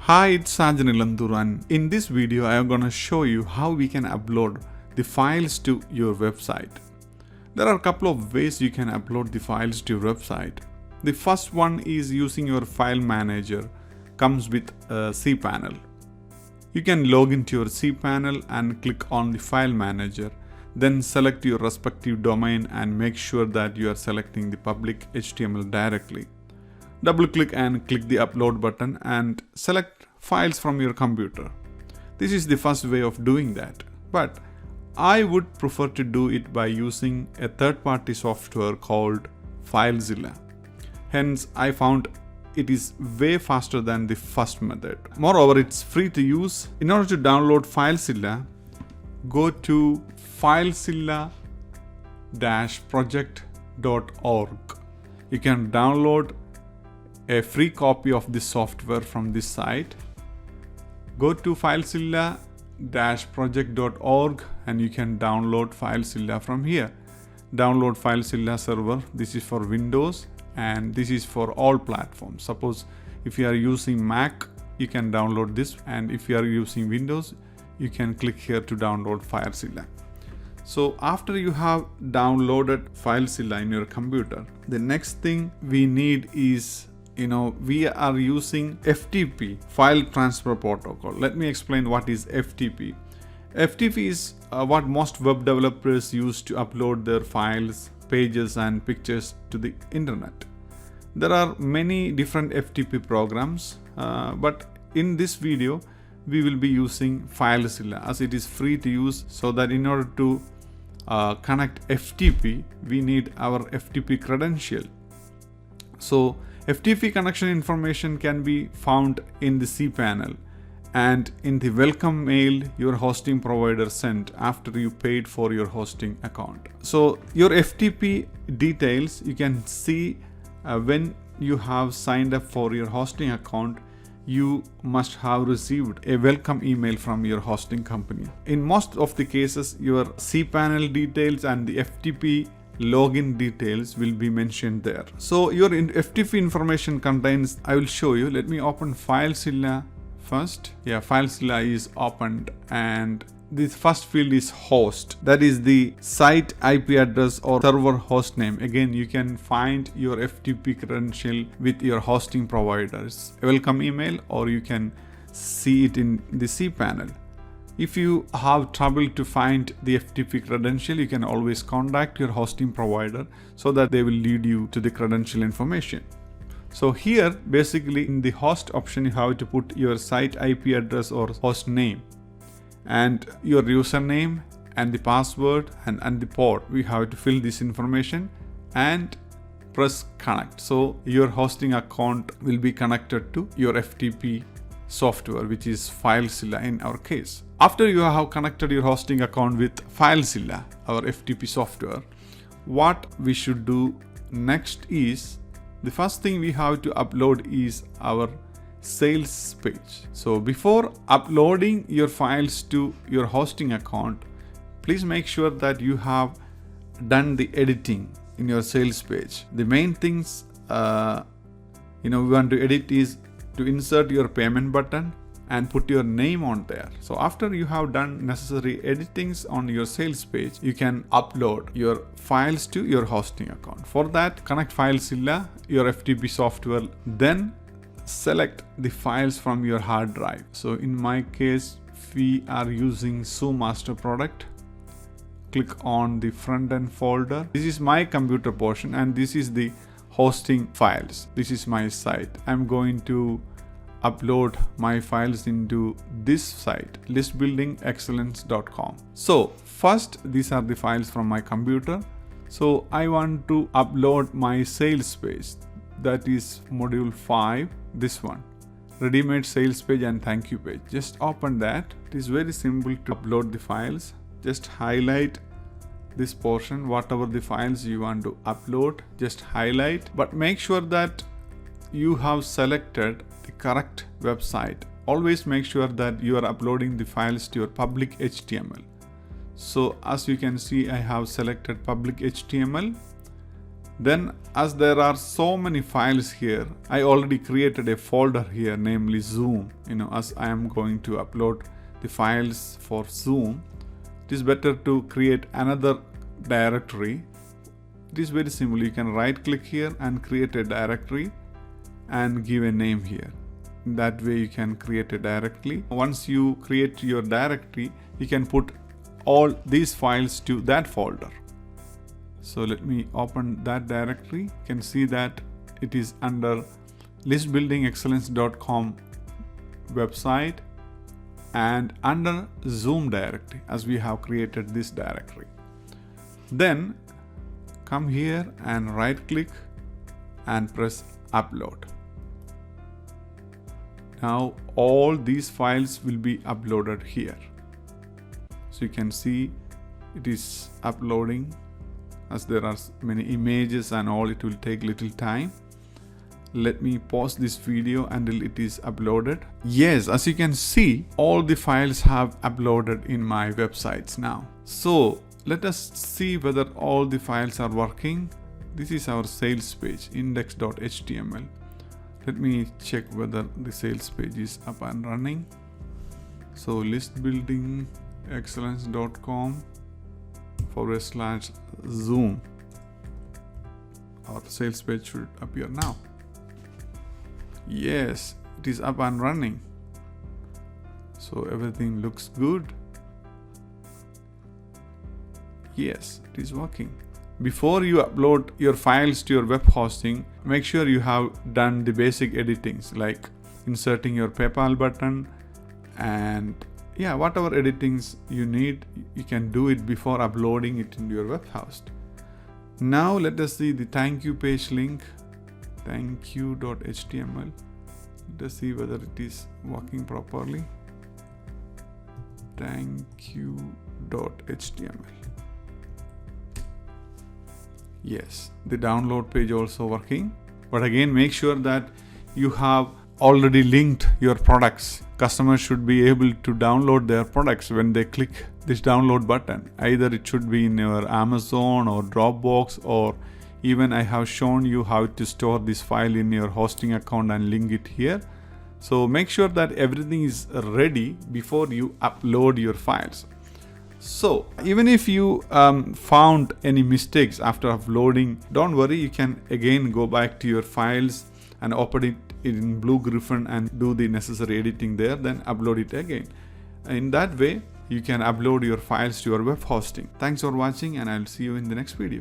Hi, it's Sajanilandur, and in this video I am going to show you how we can upload the files to your website. There are a couple of ways you can upload the files to your website. The first one is using your file manager, comes with a cPanel. You can log into your cPanel and click on the file manager, then select your respective domain and make sure that you are selecting the public HTML directly. Double click and click the upload button and select files from your computer. This is the first way of doing that, but I would prefer to do it by using a third-party software called Filezilla. Hence, I found it is way faster than the first method. Moreover, it's free to use. In order to download Filezilla, go to filezilla-project.org. You can download a free copy of this software from this site. Go to filezilla-project.org and you can download Filezilla from here. Download Filezilla server. This is for Windows and this is for all platforms. Suppose if you are using Mac, you can download this, and if you are using Windows, you can click here to download Filezilla. So after you have downloaded Filezilla in your computer, the next thing we need is we are using FTP, File Transfer Protocol. Let me explain what is FTP. FTP is what most web developers use to upload their files, pages and pictures to the internet. There are many different FTP programs, but in this video we will be using Filezilla as it is free to use, so that in order to connect FTP, we need our FTP credential. So FTP connection information can be found in the cPanel and in the welcome mail your hosting provider sent after you paid for your hosting account. So your FTP details you can see when you have signed up for your hosting account. You must have received a welcome email from your hosting company. In most of the cases, your cPanel details and the FTP login details will be mentioned there. So your FTP information contains, I will show you. Let me open Filezilla first. Yeah, Filezilla is opened and this first field is host. That is the site IP address or server host name. Again, you can find your FTP credential with your hosting providers welcome email, or you can see it in the cPanel. If you have trouble to find the FTP credential, you can always contact your hosting provider so that they will lead you to the credential information. So here, basically in the host option, you have to put your site IP address or host name and your username and the password and the port. We have to fill this information and press connect. So your hosting account will be connected to your FTP software, which is Filezilla in our case. After you have connected your hosting account with Filezilla, our FTP software, what we should do next is, the first thing we have to upload is our sales page. So before uploading your files to your hosting account, please make sure that you have done the editing in your sales page. The main things we want to edit is to insert your payment button and put your name on there. So after you have done necessary editings on your sales page, you can upload your files to your hosting account. For that, connect Filezilla, your FTP software, then select the files from your hard drive. So in my case, we are using Master product. Click on the front end folder. This is my computer portion and this is the hosting files. This is my site. I'm going to upload my files into this site, listbuildingexcellence.com. So first, these are the files from my computer. So I want to upload my sales page. That is module 5, this one, ready-made sales page and thank you page. Just open that. It is very simple to upload the files. Just highlight this portion, whatever the files you want to upload, just highlight, but make sure that you have selected the correct website. Always make sure that you are uploading the files to your public HTML. So as you can see, I have selected public HTML. Then as there are so many files here, I already created a folder here, namely Zoom. As I am going to upload the files for Zoom, it is better to create another directory. It is very simple. You can right click here and create a directory and give a name here. In that way you can create a directory. Once you create your directory, you can put all these files to that folder. So let me open that directory. You can see that it is under listbuildingexcellence.com website and under Zoom directory, as we have created this directory. Then come here and right click and press upload. Now all these files will be uploaded here. So you can see it is uploading. As there are many images and all, it will take little time. Let me pause this video until it is uploaded. Yes, as you can see, all the files have uploaded in my websites now. So let us see whether all the files are working. This is our sales page, index.html. Let me check whether the sales page is up and running. So listbuildingexcellence.com/Zoom. Our sales page should appear now. Yes, it is up and running. So everything looks good. Yes, it is working. Before you upload your files to your web hosting, make sure you have done the basic editings like inserting your PayPal button and whatever editings you need, you can do it before uploading it into your web host. Now let us see the thank you page link, thankyou.html. Let us see whether it is working properly. Thankyou.html. Yes, the download page also working. But again, make sure that you have already linked your products. Customers should be able to download their products when they click this download button. Either it should be in your Amazon or Dropbox, or even I have shown you how to store this file in your hosting account and link it here. So make sure that everything is ready before you upload your files. So even if you found any mistakes after uploading, don't worry, you can again go back to your files and open it in Blue Griffin and do the necessary editing there, then upload it again. In that way, you can upload your files to your web hosting. Thanks for watching, and I'll see you in the next video.